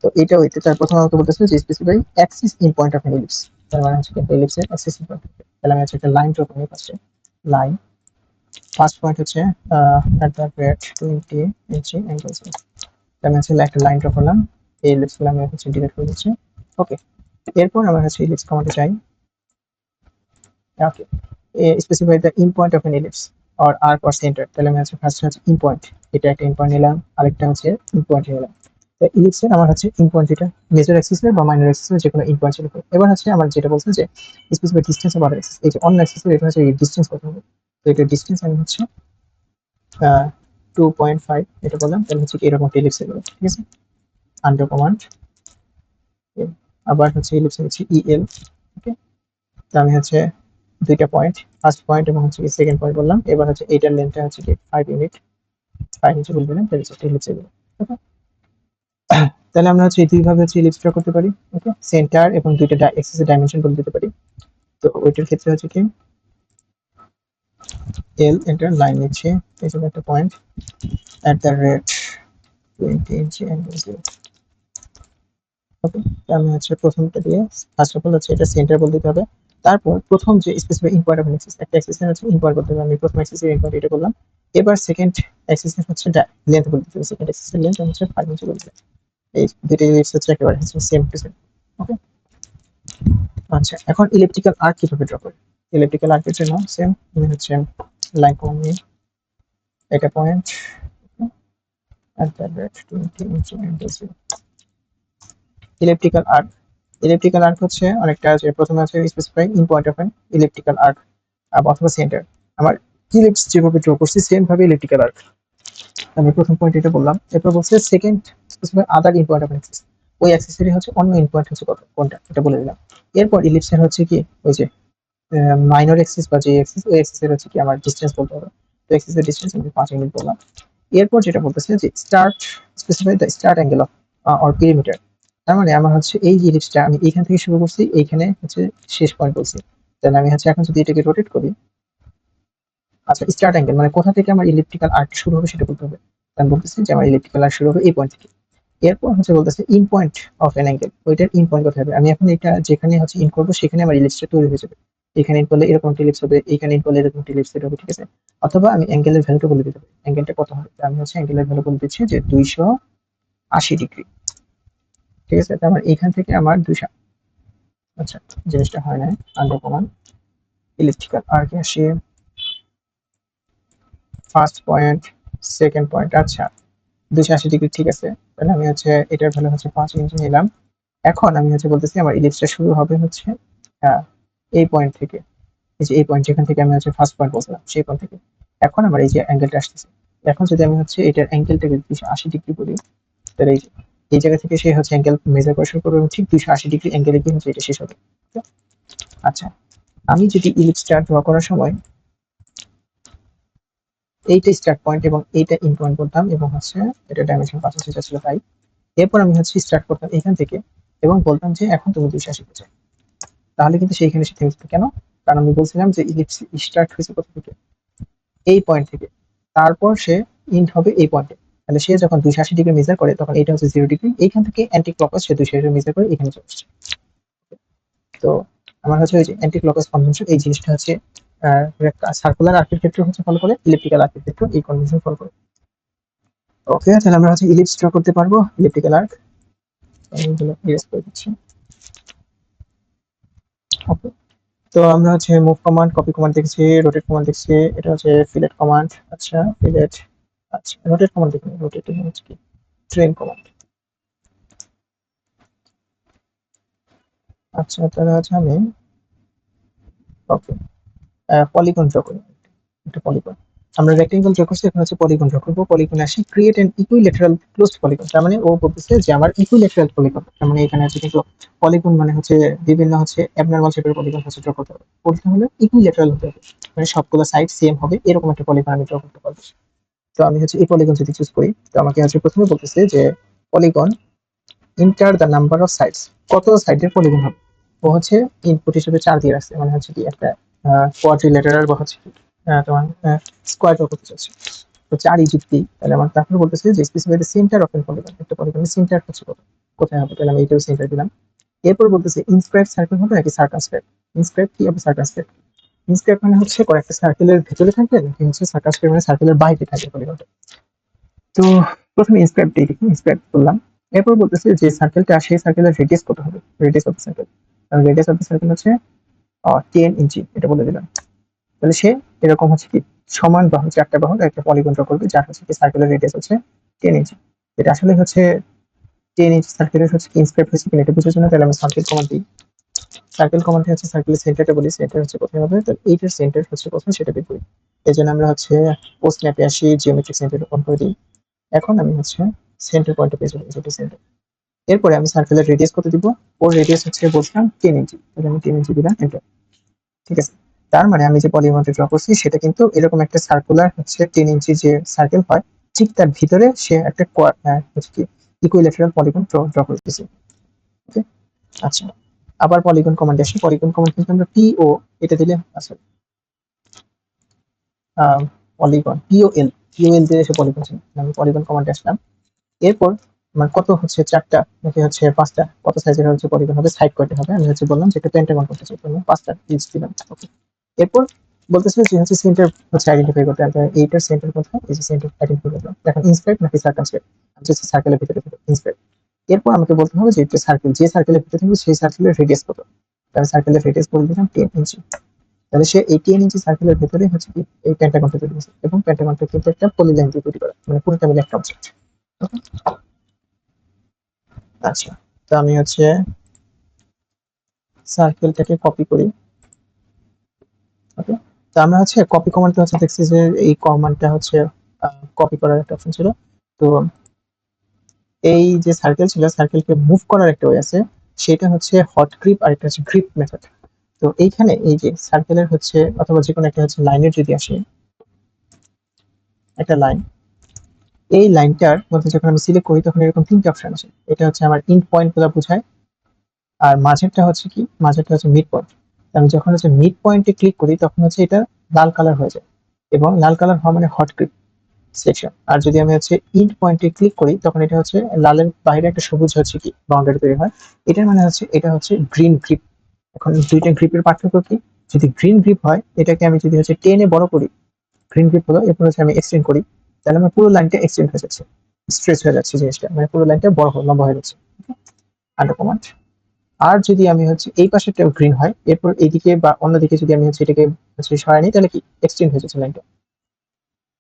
তো এটা হইতে তার প্রথম আমাকে বলতেছে যে specify Axis in point of ellipse. তার মানে হচ্ছে একটা ইলিপসের অ্যাক্সিস ইন পয়েন্ট। তাহলে আমি হচ্ছে একটা লাইন ড্র করি ফার্স্টে। লাইন ফার্স্ট পয়েন্ট হচ্ছে @20 ইঞ্চি অ্যাঙ্গেল 0। আমি হচ্ছে একটা লাইন ড্র করলাম, এই ইলিপস গুলো আমি হচ্ছে ডিলিট করে দিচ্ছি। ওকে, এরপর আমরা হচ্ছে ইলিপস কমান্ডে যাই। Okay, specify the end point of an ellipse or arc or centre. তাহলে আমি হচ্ছে ফার্স্ট হচ্ছে ইন পয়েন্ট, এটা একটা ইন পয়েন্ট নিলাম, আরেকটা হচ্ছে ইন পয়েন্ট নিলাম। তো ইলিপসের আমার হচ্ছে ইন পয়েন্ট যেটা মেজর অ্যাক্সিসের বা মাইনর অ্যাক্সিসের যে কোনো ইন পয়েন্ট ছিল। এবার হচ্ছে আমার যেটা বলছে যে specify distance of other Axis, এই যে অন্য অ্যাক্সিসের এটা হচ্ছে ডিসটেন্স কত হবে। তো এটা ডিসটেন্স আমি হচ্ছে 2.5 এটা বললাম। তাহলে হচ্ছে এরকম একটা ইলিপস এর, ঠিক আছে। আন্ডার কমান্ড আবার হচ্ছে ইলিপস হচ্ছে ইএল। ওকে, তো আমি হচ্ছে দুইটা পয়েন্ট, ফার্স্ট পয়েন্ট এবং হচ্ছে সেকেন্ড পয়েন্ট বললাম। এবার হচ্ছে এইটার লেন্থটা হচ্ছে কি 5 ইউনিট, 5 ইঞ্চি বলে দিলাম, তাহলে হচ্ছে ইলিপস এগুলো। ওকে, তাহলে আমরা হচ্ছে দুইভাবে হচ্ছে ইলিপস ড্র করতে পারি। ওকে, সেন্টার এবং দুইটা এক্সিসের ডাইমেনশন বলে দিতে পারি। তো ওইটার ক্ষেত্রে হচ্ছে কি এল এন্টার লাইন নিচ্ছে, এই জন্য একটা point at the rate 20 inch angle 0। ওকে, আমি হচ্ছে প্রথমটা দিয়ে ফার্স্ট অফ অল হচ্ছে এটা সেন্টার বলে দিতে হবে। তারপর প্রথম যে specify end point of axis, একটা অ্যাক্সিসের হচ্ছে ইন পয়েন্ট বলতে হবে, আমি প্রথম অ্যাক্সিসের ইন পয়েন্ট এটা বললাম। এবার সেকেন্ড অ্যাক্সিসের হচ্ছে লেন্থ বলে দিতে হবে, সেকেন্ড অ্যাক্সিসের লেন্থ হচ্ছে 5 ইঞ্চি বলে দিতে হবে। এই দুটো ইলিপস হচ্ছে একেবারে হচ্ছে সেম টু সেম। ওকে, আচ্ছা এখন ইলেকট্রিক্যাল আর্ক কিভাবে ড্র করি? ইলেকট্রিক্যাল আর্কের জন্য সেম, আমি হচ্ছে লাইন কমন নিই, এটা point at the rate 20 inch angle 0। Electrical arc, electrical arc হচ্ছে অনেকটা যে প্রথমে আছে specify end point of an electrical arc অথবা সেন্টার। আমার ইলিপস যেভাবে ড্র করছি সেম ভাবে ইলেকট্রিক্যাল আর্ক, আমি প্রথম পয়েন্ট এটা বললাম। এরপর বলছে second specify other end point of axis, ওই অ্যাক্সিসেরই হচ্ছে অন্য ইন পয়েন্ট হচ্ছে কোনটা এটা বলে দিলাম। এরপর ইলিপসের হচ্ছে কি ওই যে মাইনর এক্সিস বা যে এক্সিস, ওই এক্সিসের হচ্ছে কি আমার ডিসটেন্স বলতে হবে। তো এক্সিসের ডিসটেন্স আমি 5 ইউনিট বললাম। এরপর যেটা বলতেছে যে start specify the start angle of or perimeter, তার মানে আমার হচ্ছে এই যে ইলিপসটা আমি এইখান থেকে শুরু করছি, এইখানে হচ্ছে শেষ পয়েন্ট বলছি। তাহলে আমি হচ্ছে এখন যদি এটাকে রোটেট করি, আচ্ছা স্টার্ট অ্যাঙ্গেল মানে কোথা থেকে আমার ইলেকট্রিক্যাল আর্ক শুরু হবে সেটা বলতে হবে। আমি বলতেছি যে আমার ইলেকট্রিক্যাল আর্ক শুরু হবে এই পয়েন্ট থেকে। এরপর হচ্ছে বলতেছে in point of an angle, ওইটার ইন পয়েন্ট কোথায় হবে? আমি এখন এটা যেখানে হচ্ছে ইন করবো সেখানে আমার ইলিপসটা তৈরি হয়ে যাবে। এখানে ইন করলে এরকম একটা ইলিপস হবে, এখানে ইন করলে এরকম একটা ইলিপস হবে, ঠিক আছে? অথবা আমি অ্যাঙ্গেলের ভ্যালুটা বলে দিতে পারি, অ্যাঙ্গেলটা কত হবে। আমি হচ্ছে অ্যাঙ্গেলের ভ্যালু বলে দিচ্ছি যে 280 ডিগ্রি, ঠিক আছে? তার মানে এখান থেকে আমার 200, আচ্ছা জিনিসটা হয় না আন্ডার কমান ইলেকট্রিক্যাল আর্কে আসি, ফার্স্ট পয়েন্ট সেকেন্ড পয়েন্ট, আচ্ছা 280 ডিগ্রি, ঠিক আছে? তাহলে আমি হচ্ছে এটার ভ্যালু হচ্ছে 5 ইঞ্চি নিলাম। এখন আমি হচ্ছে বলতেছি আমার ইলিপসটা শুরু হবে হচ্ছে এই পয়েন্ট থেকে, এই যে এই পয়েন্ট যেখান থেকে আমি হচ্ছে ফার্স্ট পয়েন্ট বলছিলাম সেই পয়েন্ট থেকে। এখন আমার এই যে অ্যাঙ্গেলটা আসতেছে, এখন যদি আমি হচ্ছে এটার অ্যাঙ্গেলটাকে 280 ডিগ্রি বলি, তাহলে এই জায়গা থেকে সে হচ্ছে অ্যাঙ্গেল মেজার করা শুরু করবে এবং ঠিক 280 ডিগ্রি অ্যাঙ্গেলে গিয়ে হচ্ছে এটা শেষ হবে। আচ্ছা, আমি যদি ইলিপসটা ড্র করার সময় এইটা স্টার্ট পয়েন্ট এবং এইটা ইন পয়েন্ট বলতাম এবং হচ্ছে এটা ডাইমেনশন 5 ইঞ্চি ছিল তাই। এরপর আমি হচ্ছে স্টার্ট করতাম এখান থেকে এবং বলতাম যে এখন তুমি 280 চাই, তাহলে কিন্তু সেইখানে সে থেমে যেত। কেন? কারণ আমি বলছিলাম যে ইলিপস স্টার্ট হয়েছে কোথা থেকে, এই পয়েন্ট থেকে, তারপর সে ইন্ড হবে এই পয়েন্টে। তাহলে সে যখন 280 ডিগ্রি মেজার করে তখন এটা হচ্ছে 0 ডিগ্রি, এইখান থেকে অ্যান্টি ক্লকওয়াইজ সে 280 মেজার করে এখানে চলে আসছে। তো আমার হচ্ছে ওই যে অ্যান্টি ক্লকওয়াইজ কনভেনশন, এই জিনিসটা হচ্ছে সার্কুলার আর্কের ক্ষেত্রে হচ্ছে ফলো করে, ইলেকট্রিক্যাল আর্কের ক্ষেত্রে এই কনভেনশন ফলো করে। ওকে, তাহলে আমরা হচ্ছে ইলিপস ড্র করতে পারবো, ইলেকট্রিক্যাল আর্ক। এইগুলো ইরেজ করে দিচ্ছি। ওকে, তো আমরা হচ্ছে মুভ কমান্ড, কপি কমান্ড দেখছি, রোটেট কমান্ড দেখছি, এটা হচ্ছে ফিলেট কমান্ড। আচ্ছা ফিলেট, আচ্ছা রোটেট কমান্ড দেখুন, রোটেট হচ্ছে কি ট্রেন কমান্ড। আচ্ছা তাহলে হচ্ছে আমি ওকে পলিগন ড্র করি, একটা পলিগন। আমরা রেক্টেঙ্গল ড্র করছি, এখন হচ্ছে পলিগন ড্র করবো। পলিগনে আসি, create N equilateral closed polygon, তার মানে ও বলতেছে যে আমার ইকুইল্যাটারাল পলিগন, তার মানে এখানে হচ্ছে কিন্তু পলিগন মানে হচ্ছে বিভিন্ন হচ্ছে অ্যাবনর্মাল শেপের পলিগন হচ্ছে ড্র করতে হবে, বলতে হলে ইকুইল্যাটারাল হতে হবে, মানে সবগুলো সাইড সেম হবে এরকম একটা পলিগন আমি ড্র করতে পারবো। তো আমি হচ্ছে এই পলিগন যদি চুজ করি, তো আমাকে হচ্ছে প্রথমে বলতেছে যে polygon enter the number of sides, কত সাইডের পলিগন হবে। ও হচ্ছে ইনপুট হিসেবে 4 দিয়ে রাখছে, মানে হচ্ছে কি একটা কোয়াড্রিল্যাটারাল বা হচ্ছে তোমার স্কোয়ার ড্র করতে চাচ্ছি। তো 4ই যুক্তি, তাহলে আমার তারপরে বলতেছে যে specify the centre of N polygon, একটা পলিগনের সেন্টার হচ্ছে কোথায় হবে, তাহলে আমি এটাও সেন্টার দিলাম। এরপর বলতেছে ইনস্ক্রাইব সার্কেল হবে নাকি সার্কামস্ক্রাইব। ইনস্ক্রাইব কি হবে, সার্কামস্ক্রাইব। ইনস্ক্রাইব মানে হচ্ছে কয়েকটা সার্কেলের ভেতরে থাকবে নাকি হচ্ছে সার্কামস্ক্রাইব মানে সার্কেলের বাইরে থাকবে পলিগনটা। তো প্রথমে ইনস্ক্রাইব দিয়ে দেখি, ইনস্ক্রাইব করলাম। এরপর বলতেছে যে সার্কেলটা, সেই সার্কেলের রেডিয়াস কত হবে, radius of the circle. Radius of the circle হচ্ছে 10 ইঞ্চি, এটা বলে দিলাম। তাহলে সে এরকম হচ্ছে কি সমান বাহু, 4টা বাহু একটা পলিগন ড্র করবে যার হচ্ছে কি সার্কেলের রেডিয়াস হচ্ছে 10 ইঞ্চি। এটা আসলে হচ্ছে 10 ইঞ্চি সার্কেলের হচ্ছে কি ইনস্ক্রাইব হচ্ছে কিনা এটা বোঝার জন্য তাহলে আমি সার্কেল কমান্ড দিই। সার্কেল কমান্ডে হচ্ছে সার্কেলের সেন্টারটা বলি, সেন্টার হচ্ছে কোথায় হবে, তো এইটার সেন্টার হচ্ছে কোথায় সেটা বের করি। এই জন্য আমরা হচ্ছে পোস্ট ম্যাপে আসি, জিওমেট্রিক সেন্টার অন করে দিই। এখন আমি হচ্ছে সেন্টার পয়েন্টে পেয়ে যাবো, যেটা সেন্টার। এরপরে আমি সার্কেলের রেডিয়াস কত দিব, ওর রেডিয়াস হচ্ছে বলছিলাম 10 ইঞ্চি, তাহলে আমি 10 ইঞ্চি দিলাম, এন্টার। ঠিক আছে, তার মানে আমি যে পলিগনটা ড্র করছি সেটা কিন্তু এরকম একটা সার্কুলার হচ্ছে 10 ইঞ্চি যে সার্কেল হয়, ঠিক তার ভিতরে সে একটা হচ্ছে কি ইকুইল্যাটারাল পলিগন ড্র করতেছে। ওকে, আচ্ছা, আবার পলিগন কমান্ড আসে। পলিগন কমান্ড কিন্তু আমরা পিও এটা দিলে আচ্ছা পলিগন পিওএল দিয়ে এসে পলিগন ছিল, আমি পলিগন কমান্ডে আসলাম। এরপর আমার কত হচ্ছে 4টা নাকি হচ্ছে 5টা কত সাইজের হচ্ছে পলিগন হবে সাইড করতে হবে। আমি হচ্ছে বললাম যে একটা পেন্টাগন করতে চাই, 5টা পিস দিলাম। ওকে, এরপর বলতেছে যে হচ্ছে সেন্টার হচ্ছে আইডেন্টিফাই করতে হবে। এইটার সেন্টার কোথায়, এই যে সেন্টার আইডেন্টিফাই করলাম। দেখেন ইনস্পেক্ট নাকি সার্কামস্পেক্ট, আমি হচ্ছে সার্কেলের ভিতরে ইনস্পেক্ট। এরপর আমাকে বলতে হবে যে একটা সার্কেল, যে সার্কেলের ভিতরে থাকবে সেই সার্কেলের রেডিয়াস কত। আমি সার্কেলের রেডিয়াস বলে দিলাম 10 ইঞ্চি। তাহলে সে এই 10 ইঞ্চি সার্কেলের ভেতরে হচ্ছে কি এই পেন্টাগনটা তৈরি করছে, এবং পেন্টাগনটা কিন্তু একটা পলিলাইন দিয়ে তৈরি করা, মানে পুরোটা মিলে একটা অবজেক্ট। আচ্ছা, তো আমি হচ্ছে সার্কেলটাকে কপি করি। ওকে, তো আমরা হচ্ছে কপি কমান্ডটা হচ্ছে দেখছি যে এই কমান্ডটা হচ্ছে কপি করার একটা অপশন ছিল। তো এই যে সার্কেল ছিল, সার্কেলকে মুভ করার একটা ওয়ে আছে, সেটা হচ্ছে হট গ্রিপ আর একটা হচ্ছে গ্রিপ মেথড। তো এইখানে এই যে সার্কেলের হচ্ছে অথবা যে কোনো একটা হচ্ছে লাইনের যদি আসে, একটা লাইন, এই লাইনটার মধ্যে যখন আমি সিলেক্ট করি তখন এরকম 3টে অপশন আসে। এটা হচ্ছে আমার ইন্ড পয়েন্ট গুলো বোঝায়, আর মাঝেরটা হচ্ছে কি, মাঝেরটা হচ্ছে মিড পয়েন্ট। আমি যখন হচ্ছে মিড পয়েন্টে ক্লিক করি তখন হচ্ছে এটা লাল কালার হয়ে যায়, এবং লাল কালার হওয়া মানে হট গ্রিপ সেকশন। আর যদি আমি হচ্ছে ইন্ড পয়েন্টে ক্লিক করি তখন এটা হচ্ছে লালের বাইরে একটা সবুজ হচ্ছে কি বাউন্ডারি তৈরি হয়, এটার মানে হচ্ছে এটা হচ্ছে গ্রিন গ্রিপ। এখন দুইটা গ্রিপের পার্থক্য কি, যদি গ্রিন গ্রিপ হয় এটাকে আমি যদি হচ্ছে টেনে বড় করি, গ্রিন গ্রিপ হলো, এরপর হচ্ছে আমি এক্সটেন্ড করি, তাহলে আমার পুরো লাইনটা এক্সটেন্ড হয়ে যাচ্ছে, স্ট্রেচ হয়ে যাচ্ছে জিনিসটা, মানে পুরো লাইনটা বড় লম্বা হয়ে যাচ্ছে। Under command. আর যদি আমি হচ্ছে এই পাশেরটা গ্রিন হয়, এরপর এইদিকে বা অন্যদিকে যদি আমি হচ্ছে এটাকে হচ্ছে সরাই নিই, তাহলে কি এক্সটেন্ড হয়ে যাচ্ছে লাইনটা।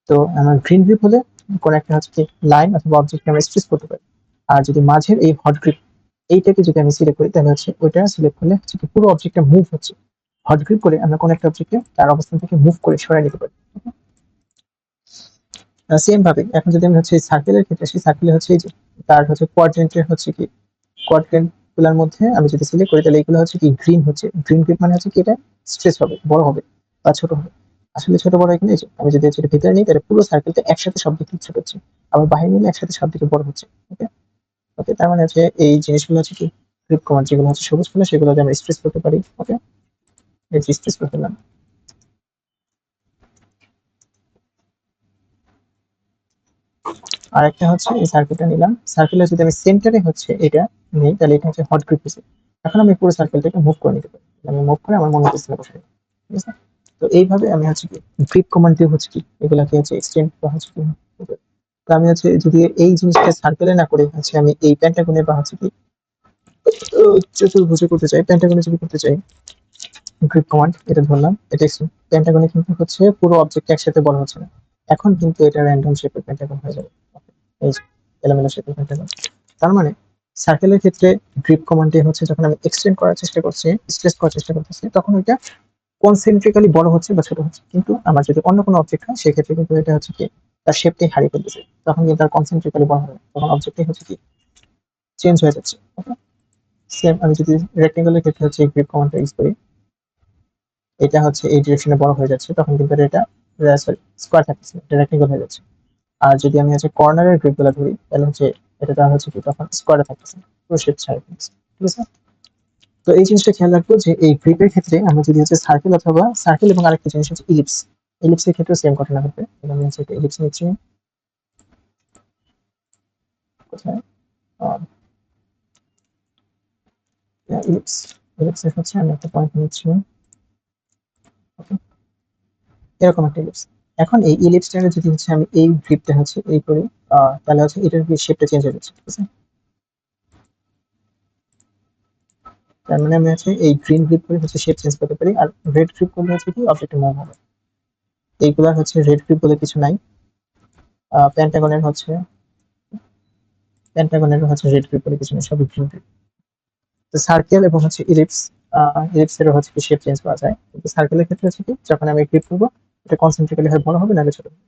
তো আমার গ্রিন গ্রিপ হলে কোন একটা হচ্ছে কি লাইন অথবা অবজেক্ট আমরা স্ট্রেচ করতে পারি। আর যদি মাঝের এই হট গ্রিপ এইটাকে যদি আমি সিলেক্ট করি, তাহলে হচ্ছে ওইটা সিলেক্ট করলে হচ্ছে কি পুরো অবজেক্টটা মুভ হচ্ছে। হট গ্রিপ করে আমরা কোন একটা অবজেক্টকে তার অবস্থান থেকে মুভ করে সরাই নিতে পারি। সেম ভাবে এখন যদি আমি হচ্ছে সার্কেলের ক্ষেত্রে, সেই সার্কেলে হচ্ছে এই যে তার হচ্ছে কোয়াড্রেন্টের হচ্ছে কি কোয়াড্রেন্ট গুলার মধ্যে আমি যদি সিলেক্ট করি, তাহলে এগুলো হচ্ছে কি গ্রিন হচ্ছে। গ্রিন গ্রিপ মানে হচ্ছে কি এটা স্ট্রেচ হবে, বড় হবে বা ছোট হবে। আসলে ছোট বড় এখানে আমি যদি হচ্ছে ভিতরে নিই, তাহলে পুরো সার্কেলটা একসাথে সব দিকে ছোট হচ্ছে, আবার বাইরে নিলে একসাথে সব দিকে বড় হচ্ছে। ওকে, ওকে, তার মানে হচ্ছে এই জিনিসগুলো হচ্ছে কি গ্রিপ কমান্ড, যেগুলো হচ্ছে সবুজ ফুলে সেগুলো আমরা স্ট্রেচ করতে পারি। ওকে, এই যে স্ট্রেচ করে ফেললাম। আর একটা হচ্ছে এই সার্কেলটা নিলাম, সার্কেলে যদি আমি সেন্টারে হচ্ছে এটা নিই, তাহলে এটা হচ্ছে হট গ্রিপ হিসেবে। এখন আমি পুরো সার্কেলটাকে মুভ করে নিতে পারি, আমি মুভ করে আমার মনে হচ্ছে বসাই। ঠিক আছে, তো এইভাবে আমি হচ্ছে কি গ্রিপ কমান্ড দিয়ে হচ্ছে কি এগুলাকে হচ্ছে এক্সটেন্ড বা হচ্ছে কি। তো আমি হচ্ছে যদি এই জিনিসটা সার্কেলে না করে হচ্ছে আমি এই প্যান্টাগনে বা হচ্ছে কি চতুর্ভুজে করতে চাই, প্যান্টাগনে যদি করতে চাই, গ্রিপ কমান্ড এটা ধরলাম, এটা পেন্টাগনে কিন্তু হচ্ছে পুরো অবজেক্ট একসাথে বড় হচ্ছে না, এখন কিন্তু এটা র্যান্ডম শেপের পেন্টাগন হয়ে যাবে। এই যে এলোমেলো শেপের পেন্টাগন। তার মানে সার্কেলের ক্ষেত্রে গ্রিপ কমান্ডে হচ্ছে যখন আমি এক্সটেন্ড করার চেষ্টা করছি, স্ট্রেচ করার চেষ্টা করতেছি, তখন ওইটা কনসেন্ট্রিক্যালি বড় হচ্ছে বা ছোট হচ্ছে। কিন্তু আমার যদি অন্য কোনো অবজেক্ট হয় সেক্ষেত্রে কিন্তু এটা হচ্ছে কি তার শেপটাই হারিয়ে ফেলতেছে, তখন কিন্তু তার কনসেন্ট্রিক্যালি বড় হবে, তখন অবজেক্টটাই হচ্ছে কি চেঞ্জ হয়ে যাচ্ছে। ওকে, সেম আমি যদি রেক্টেঙ্গলের ক্ষেত্রে হচ্ছে গ্রিপ কমান্ডটা ইউজ করি, এটা হচ্ছে এই ডিরেকশনে বড় হয়ে যাচ্ছে, তখন কিন্তু এটা সরি স্কোয়ার থাকছে, এটা রেক্টেঙ্গল হয়ে যাচ্ছে। আর যদি আমি হচ্ছে কর্নারের গ্রিপ গুলো ধরি, তাহলে হচ্ছে এটা তার হচ্ছে কি তখন স্কোয়ারে থাকতেছে, পুরো শেপ ছাড়া থাকছে। ঠিক আছে, তো এই জিনিসটা খেয়াল রাখবো যে এই গ্রিপের ক্ষেত্রে আমরা যদি হচ্ছে সার্কেল অথবা সার্কেল এবং আরেকটা জিনিস হচ্ছে ইলিপস, ইলিপসের ক্ষেত্রে সেম ঘটনা ঘটবে। আমি হচ্ছে একটা ইলিপস নিচ্ছি, কোথায় ইলিপস, ইলিপসের হচ্ছে আমি একটা পয়েন্ট নিচ্ছি। ওকে, এরকম একটা ইলিপস। এখন এই ইলিপসটাকে যদি হচ্ছে আমি এই গ্রিপটা হচ্ছে এই করি, তাহলে হচ্ছে এটার শেপটা চেঞ্জ হয়ে যাচ্ছে। ঠিক আছে, তার মানে আমি হচ্ছে এই গ্রিন গ্রিপ করে হচ্ছে শেপ চেঞ্জ করতে পারি, আর রেড গ্রিপ করলে হচ্ছে কি অবজেক্টের মুভ হবে। এইগুলা হচ্ছে রেড গ্রিপ বলে কিছু নাই। প্যান্টাগনের হচ্ছে রেড গ্রিপ বলে কিছু নেই, সবই গ্রিন গ্রিপ। তো সার্কেল এবং হচ্ছে ইলিপস, ইলিপসের হচ্ছে কি শেপ চেঞ্জ করা যায়, কিন্তু সার্কেলের ক্ষেত্রে হচ্ছে কি যখন আমি গ্রিপ করবো এটা কনসেন্ট্রিক্যালি হয় বড় হবে, নাহলে ছোট হবে।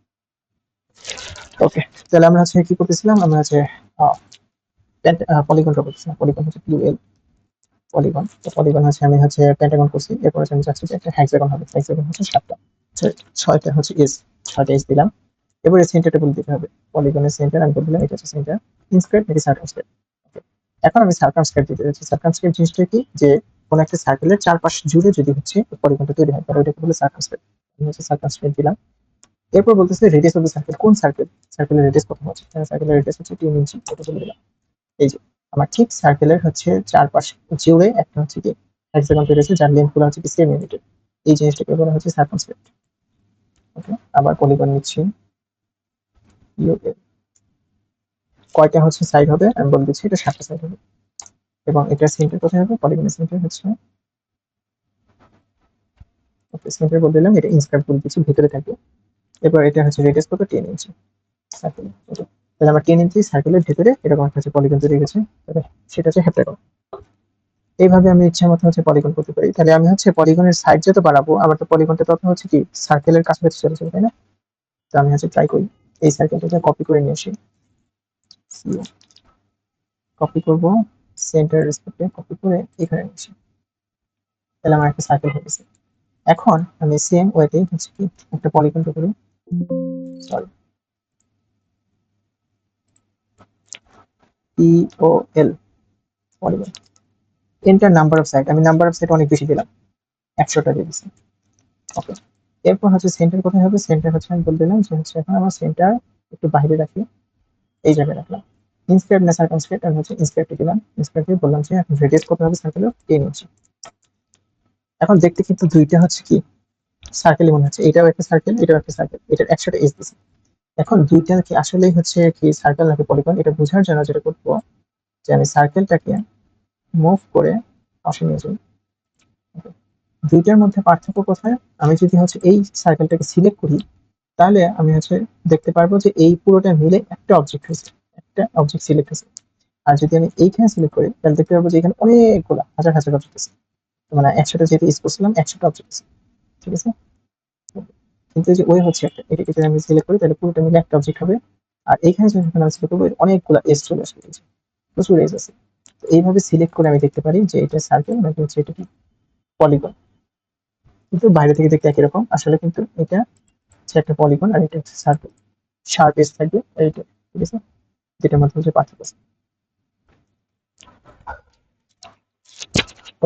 ওকে, তাহলে আমরা হচ্ছে কি করতেছিলাম, আমরা হচ্ছে পলিগন ড্র করতেছিলাম। পলিগন হচ্ছে পিএল পলিগন। তো পলিগন হচ্ছে আমি হচ্ছে পেন্টাগন করছি, এরপর হচ্ছে আমি চাচ্ছি যে একটা হেক্সাগন হবে। হেক্সাগন হচ্ছে 7টা, 6টা হচ্ছে এজ, 6টা এজ দিলাম। এবারে সেন্টারটা বলে দিতে হবে, পলিগনের সেন্টার আমি বলে দিলাম এটা হচ্ছে সেন্টার, ইনস্ক্রাইব নাকি সার্কামস্ক্রাইব। এখন আমি সার্কামস্ক্রাইব দিতে যাচ্ছি। সার্কামস্ক্রাইব জিনিসটা কি, যে কোন একটা সার্কেলের চারপাশ জুড়ে যদি হচ্ছে পলিগনটা তৈরি হয়, তাহলে ওটাকে বলে সার্কামস্ক্রাইব। আমি হচ্ছে সার্কামস্ক্রাইব দিলাম। এরপর বলতেছে রেডিয়াস অফ দ্য সার্কেল, কোন সার্কেল, সার্কেলের রেডিয়াস কত হচ্ছে, সার্কেলের রেডিয়াস হচ্ছে 3 ইঞ্চি, এটা বলে দিলাম। এই যে আমার ঠিক সার্কেলের হচ্ছে চারপাশ জুড়ে একটা হচ্ছে কি হেক্সাগন তৈরি হচ্ছে, যার লেন্থ গুলো হচ্ছে কি সেম ইউনিটের, এই জিনিসটাকে বলা হচ্ছে সার্কামস্ক্রাইব। ওকে, আবার পলিগন নিচ্ছি। কয়টা হচ্ছে সাইড হবে আমি বলে দিচ্ছি, এটা 7টা সাইড হবে। এবং এটার সেন্টার কোথায় হবে, পলিগনের সেন্টার হচ্ছে, ওকে সেন্টার বলে দিলাম, এটা ইনস্ক্রাইব বলে দিচ্ছি, ভিতরে থাকবে। এবার এটা হচ্ছে রেডিয়াস কত, 10 ইঞ্চি সার্কেল। তাহলে আমার 10 ইঞ্চি সার্কেলের ভিতরে এরকম একটা হচ্ছে পলিগন তৈরি গেছে, সেটা হচ্ছে হেপ্টাগন। এইভাবে আমি ইচ্ছা মতো হচ্ছে পলিগন করতে পারি। তাহলে আমি হচ্ছে পলিগনের সাইড যত বাড়াবো, আমার তো পলিগনটা তত হচ্ছে কি সার্কেলের কাছাকাছি চলে যাবে, তাই না? তো আমি হচ্ছে ট্রাই করি এই সার্কেলটাকে কপি করে নিয়ে আসি, কপি করবো, সেন্টার রেসপেক্টে কপি করে এখানে নিয়ে আসি। তাহলে আমার একটা সার্কেল হয়ে গেছে। এখন আমি সেম ওয়েতে হচ্ছে কি একটা পলিগন করি, sorry POL polygon. Enter number of side, আমি নাম্বার অফ সাইড অনেক বেশি দিলাম, 100টা দিয়ে দিচ্ছি। ওকে, এরপর হচ্ছে সেন্টার কোথায় হবে, সেন্টার হচ্ছে আমি বলে দিলাম যে হচ্ছে এখন আমার সেন্টার একটু বাইরে রাখি, এই জায়গায় রাখলাম। ইনস্ক্রাইব না সার্কামস্ক্রাইব, আমি হচ্ছে ইনস্ক্রাইব দিলাম। ইনস্ক্রাইব দিয়ে বললাম যে এখন রেডিয়াস কত হবে সার্কেলের, 10 ইঞ্চি। এখন দেখতে কিন্তু দুইটা হচ্ছে কি সার্কেলই মনে হচ্ছে, এটাও একটা সার্কেল এটাও একটা সার্কেল, এটার 100টা এজ দিছি। এখন দুইটা কি আসলেই হচ্ছে কি সার্কেল নাকি পলিগন, এটা বোঝার জন্য যেটা করবো, যে আমি সার্কেলটাকে মুভ করে পাশে নিয়ে যাই। দুইটার মধ্যে পার্থক্য কোথায়, আমি যদি হচ্ছে এই সার্কেলটাকে সিলেক্ট করি, তাহলে আমি হচ্ছে দেখতে পারবো যে এই পুরোটা মিলে একটা অবজেক্ট হয়েছে, একটা অবজেক্ট সিলেক্ট হয়েছে। আর যদি আমি এইখানে সিলেক্ট করি, তাহলে দেখতে পারবো যে এখানে অনেকগুলো হাজার হাজার অবজেক্ট আছে। মানে 100টা যেহেতু ইউজ করছিলাম, 100টা অবজেক্ট আছে, ঠিক আছে। কিন্তু যে ওই হচ্ছে একটা, এটাকে যদি আমি সিলেক্ট করি তাহলে পুরোটা মিলে একটা অবজেক্ট হবে। আর এইখানে যখন আমি সিলেক্ট করবো অনেকগুলো এজ চলে আসবে, প্রচুর এজ আছে। তো এইভাবে সিলেক্ট করে আমি দেখতে পারি যে এটা সার্কেল নাকি হচ্ছে এটা কি পলিগন। কিন্তু বাইরে থেকে দেখতে একই রকম, আসলে কিন্তু এটা হচ্ছে একটা পলিগন আর এটা হচ্ছে সার্কেল, শার্প এজ থাকবে এইটা, ঠিক আছে, যেটার মধ্যে হচ্ছে পার্থক্য আছে।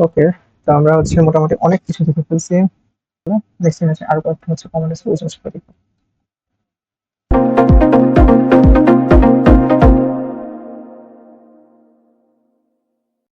ওকে, তো আমরা হচ্ছে মোটামুটি অনেক কিছু দেখে ফেলছি। দেখছি হচ্ছে আরো কয়েকটা হচ্ছে কমেন্ট আছে, ওই জিনিসগুলো দেখবো।